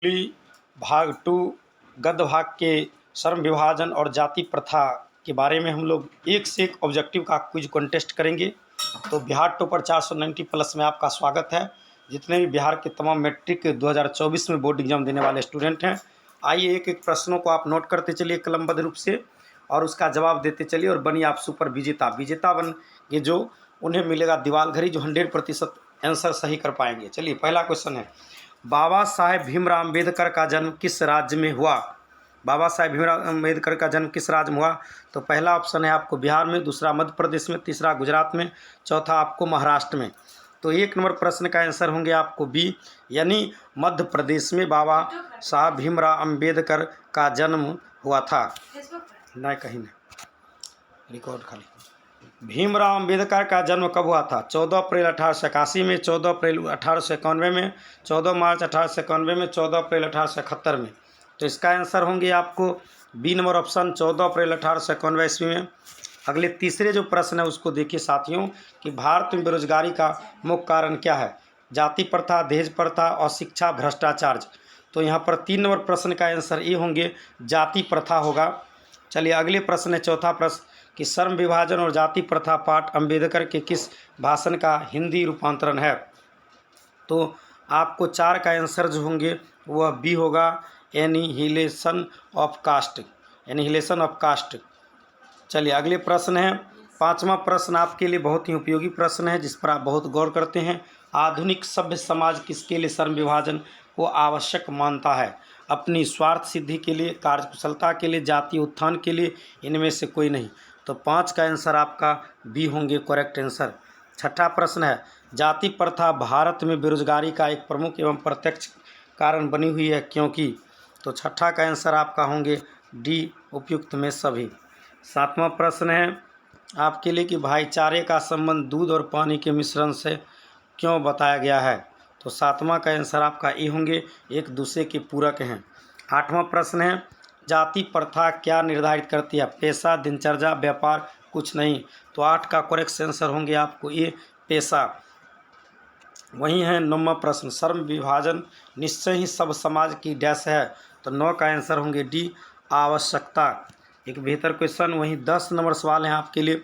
ली भाग 2 गद्य भाग के श्रम विभाजन और जाति प्रथा के बारे में हम लोग एक से एक ऑब्जेक्टिव का क्विज कॉन्टेस्ट करेंगे। तो बिहार टॉपर 490 प्लस में आपका स्वागत है। जितने भी बिहार के तमाम मैट्रिक 2024 में बोर्ड एग्जाम देने वाले स्टूडेंट हैं, आइए एक एक प्रश्नों को आप नोट करते चलिए कलमबद्ध रूप से और उसका जवाब देते चलिए और बनिए आप सुपर विजेता बन ये जो उन्हें मिलेगा दीवाल घड़ी जो 100% आंसर सही कर पाएंगे। चलिए पहला क्वेश्चन है, बाबा साहेब भीमराव अम्बेडकर का जन्म किस राज्य में हुआ? बाबा साहेब भीमराव अम्बेडकर का जन्म किस राज्य में हुआ? तो पहला ऑप्शन है आपको बिहार में, दूसरा मध्य प्रदेश में, तीसरा गुजरात में, चौथा आपको महाराष्ट्र में। तो एक नंबर प्रश्न का आंसर होंगे आपको बी, यानी मध्य प्रदेश में बाबा साहब भीमराव अम्बेडकर का जन्म हुआ था। नहीं कहीं नहीं, रिकॉर्ड खाली। भीमराव अम्बेडकर का जन्म कब हुआ था? 14 अप्रैल 1881 में, 14 अप्रैल 1891 में, 14 मार्च 1891 में, 14 अप्रैल 1871 में। तो इसका आंसर होंगे आपको बी नंबर ऑप्शन 14 अप्रैल 1891 ईस्वी में। अगले तीसरे जो प्रश्न है उसको देखिए साथियों कि भारत में बेरोजगारी का मुख्य कारण क्या है? जाति प्रथा, दहेज प्रथा, अशिक्षा, भ्रष्टाचार। तो यहाँ पर 3 नंबर प्रश्न का आंसर ये होंगे जाति प्रथा होगा। चलिए अगले प्रश्न है चौथा प्रश्न कि श्रम विभाजन और जाति प्रथा पाठ अम्बेडकर के किस भाषण का हिंदी रूपांतरण है? तो आपको 4 का आंसर जो होंगे वह बी होगा, annihilation of caste, annihilation of caste. चलिए अगले प्रश्न है 5वां प्रश्न आपके लिए बहुत ही उपयोगी प्रश्न है जिस पर आप बहुत गौर करते हैं। आधुनिक सभ्य समाज किसके लिए श्रम विभाजन को आवश्यक मानता है? अपनी स्वार्थ सिद्धि के लिए, कार्यकुशलता के लिए, जातीय उत्थान के लिए, इनमें से कोई नहीं। तो 5 का आंसर आपका बी होंगे करेक्ट आंसर। छठा प्रश्न है, जाति प्रथा भारत में बेरोजगारी का एक प्रमुख एवं प्रत्यक्ष कारण बनी हुई है क्योंकि? तो छठा का आंसर आपका होंगे डी उपयुक्त में सभी। 7वां प्रश्न है आपके लिए कि भाईचारे का संबंध दूध और पानी के मिश्रण से क्यों बताया गया है? तो 7वां का आंसर आपका ए होंगे, एक दूसरे के पूरक हैं। 8वां प्रश्न है, जाति प्रथा क्या निर्धारित करती है? पेशा, दिनचर्या, व्यापार, कुछ नहीं। तो 8 का करेक्ट आंसर होंगे आपको ये पेशा। वही है 9वां प्रश्न, श्रम विभाजन निश्चय ही सब समाज की डैश है। तो 9 का आंसर होंगे डी आवश्यकता। एक बेहतर क्वेश्चन वही 10 नंबर सवाल है आपके लिए,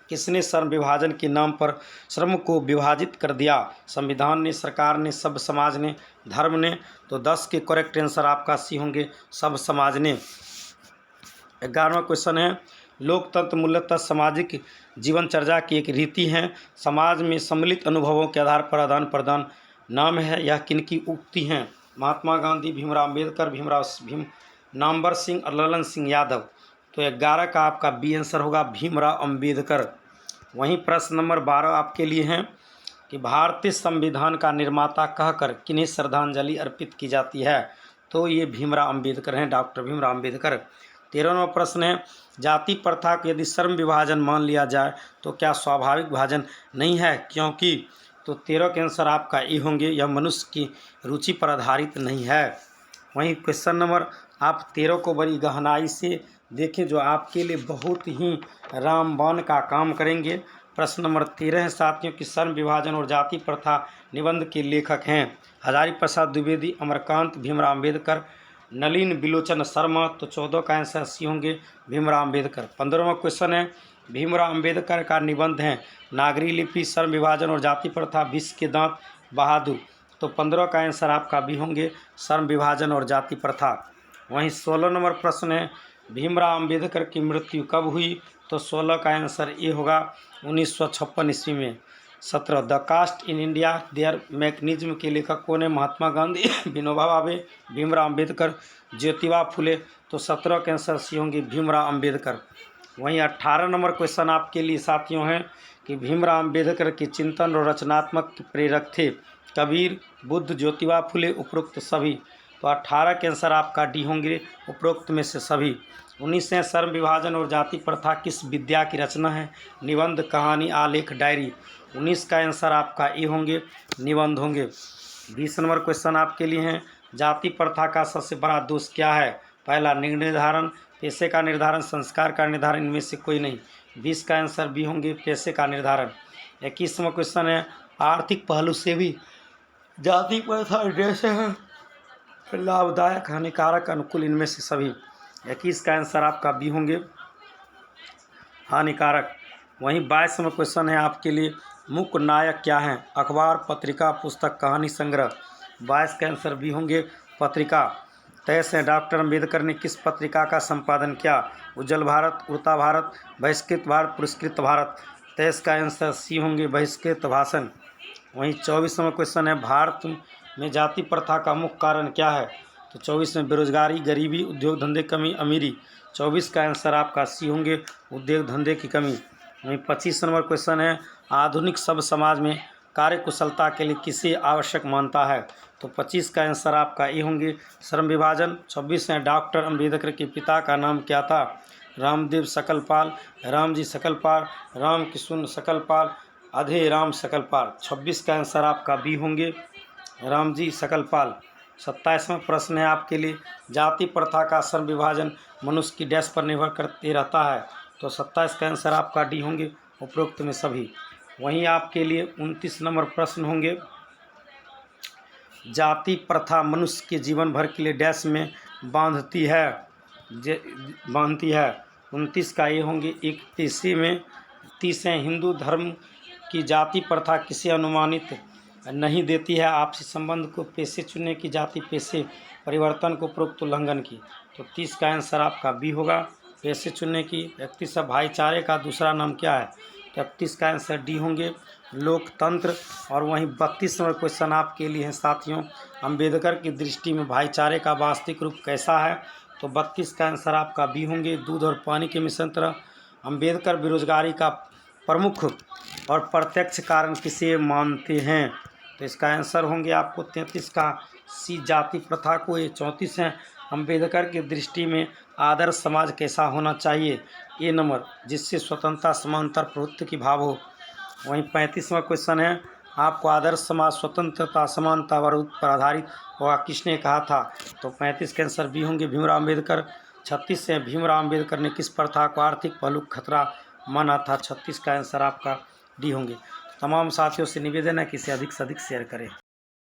किसने श्रम विभाजन के नाम पर श्रम को विभाजित कर दिया? संविधान ने, सरकार ने, सब समाज ने, धर्म ने? तो 10 के करेक्ट आंसर आपका सी होंगे सब समाज ने। 11वां क्वेश्चन है, लोकतंत्र मूलतः सामाजिक जीवनचर्या की एक रीति है, समाज में सम्मिलित अनुभवों के आधार पर आदान प्रदान नाम है, यह किनकी उक्ति हैं? महात्मा गांधी, भीमराव अम्बेडकर, भीम नामवर सिंह और ललन सिंह यादव। तो 11 का आपका बी आंसर होगा भीमराव अम्बेडकर। वहीं प्रश्न नंबर 12 आपके लिए हैं कि भारतीय संविधान का निर्माता कहकर किन्हें श्रद्धांजलि अर्पित की जाती है? तो ये भीमराव अम्बेडकर हैं, डॉक्टर भीमराव अम्बेडकर। 13वां प्रश्न है, जाति प्रथा को यदि श्रम विभाजन मान लिया जाए तो क्या स्वाभाविक विभाजन नहीं है क्योंकि? तो 13 के आंसर आपका ए होंगे, यह मनुष्य की रुचि पर आधारित नहीं है। वहीं क्वेश्चन नंबर आप 13 को बड़ी गहनाई से देखें जो आपके लिए बहुत ही रामबाण का काम करेंगे। प्रश्न नंबर 13 है साथियों कि श्रम विभाजन और जाति प्रथा निबंध के लेखक हैं हजारी प्रसाद द्विवेदी, अमरकांत, भीमराव अम्बेडकर, नलिन बिलोचन शर्मा। तो 14 का आंसर सी होंगे भीमराव अम्बेडकर। 15वां क्वेश्चन है, भीमराव अम्बेडकर का निबंध है नागरी लिपि, श्रम विभाजन और जाति प्रथा, विश्व के दांत बहादुर। तो 15 का आंसर आपका भी होंगे श्रम विभाजन और जाति प्रथा। वहीं 16 नंबर प्रश्न है, भीमराव अम्बेडकर की मृत्यु कब हुई? तो 16 का आंसर ये होगा 1956 ईस्वी में। 17 the caste in India their mechanism के लेखक कौन है? महात्मा गांधी, विनोबा भावे, भीमराव अम्बेडकर, ज्योतिबा फुले। तो 17 के आंसर सी होंगे भीमराव अम्बेडकर। वहीं 18 नंबर क्वेश्चन आपके लिए साथियों हैं कि भीमराव अम्बेडकर के चिंतन और रचनात्मक प्रेरक थे कबीर, बुद्ध, ज्योतिबा फुले, उपरोक्त सभी। तो 18 के आंसर आपका डी होंगे उपरोक्त में से सभी। 19 है, श्रम विभाजन और जाति प्रथा किस विद्या की रचना है? निबंध, कहानी, आलेख, डायरी। 19 का आंसर आपका ए होंगे निबंध होंगे। 20 नंबर क्वेश्चन आपके लिए हैं, जाति प्रथा का सबसे बड़ा दोष क्या है? पहला निर्धारण, पेशे का निर्धारण, संस्कार का निर्धारण, इनमें से कोई नहीं। 20 का आंसर बी होंगे पेशे का निर्धारण। 21वां क्वेश्चन है, आर्थिक पहलू से भी जाति प्रथा जैसे है लाभदायक, हानिकारक, अनुकूल, इनमें से सभी। 21 का आंसर आपका बी होंगे, हानिकारक। वहीं 22वां क्वेश्चन है आपके लिए, मुख्य नायक क्या हैं? अखबार, पत्रिका, पुस्तक, कहानी संग्रह। 22 का आंसर बी होंगे, पत्रिका। 23 है, डॉक्टर अम्बेडकर ने किस पत्रिका का संपादन किया? उज्जवल भारत, उड़ता भारत, बहिष्कृत भारत, पुरस्कृत भारत। 23 का आंसर सी होंगे, बहिष्कृत भाषण। वहीं 24वां क्वेश्चन है, भारत में जाति प्रथा का मुख्य कारण क्या है? तो 24 में बेरोजगारी, गरीबी, उद्योग धंधे कमी, अमीरी। 24 का आंसर आपका सी होंगे, उद्योग धंधे की कमी। वहीं 25 नंबर क्वेश्चन है, आधुनिक सभ्य समाज में कार्यकुशलता के लिए किसे आवश्यक मानता है? तो 25 का आंसर आपका ए होंगे, श्रम विभाजन। 26 है, डॉक्टर अम्बेडकर के पिता का नाम क्या था? रामदेव सकलपाल, रामजी सकलपाल, राम किशुन सकलपाल, अधे राम सकलपाल। 26 का आंसर आपका बी होंगे, रामजी सकलपाल। 27वां प्रश्न है आपके लिए, जाति प्रथा का श्रम विभाजन मनुष्य की डैश पर निर्भर करते रहता है? तो 27 का आंसर आपका डी होंगे, उपरोक्त में सभी। वहीं आपके लिए 29 नंबर प्रश्न होंगे, जाति प्रथा मनुष्य के जीवन भर के लिए डैश में बांधती है? 29 का ये होंगे, एक पेशे में। 30 है, हिंदू धर्म की जाति प्रथा किसे अनुमानित नहीं देती है? आपसी संबंध को पेशे चुनने की, जाति पेशे परिवर्तन को उपरोक्त उल्लंघन की। तो 30 का आंसर आपका बी होगा, पेशे चुनने की। 31 भाईचारे का दूसरा नाम क्या है? तो 31 का आंसर डी होंगे, लोकतंत्र। और वहीं 32 नंबर क्वेश्चन आपके लिए है साथियों, अंबेडकर की दृष्टि में भाईचारे का वास्तविक रूप कैसा है? तो 32 का आंसर आपका बी होंगे, दूध और पानी के मिश्रण तरह। अंबेडकर बेरोजगारी का प्रमुख और प्रत्यक्ष कारण किसे मानते हैं? तो इसका आंसर होंगे आपको 33 का सी, जाति प्रथा को। ये 34 हैं, अंबेडकर की दृष्टि में आदर्श समाज कैसा होना चाहिए? ए नंबर, जिससे स्वतंत्रता, समानता, प्रभुत्व की भाव हो। वहीं 35वां क्वेश्चन है आपको, आदर्श समाज स्वतंत्रता, समानता, प्रभुत्व पर आधारित होगा, किसने कहा था? तो 35 के आंसर बी होंगे, भीमराव अम्बेडकर। 36 से, भीमराव अम्बेडकर ने किस प्रथा को आर्थिक पहलू खतरा माना था? 36 का आंसर आपका डी होंगे। तमाम साथियों से निवेदन है कि इसे अधिक से अधिक शेयर करें।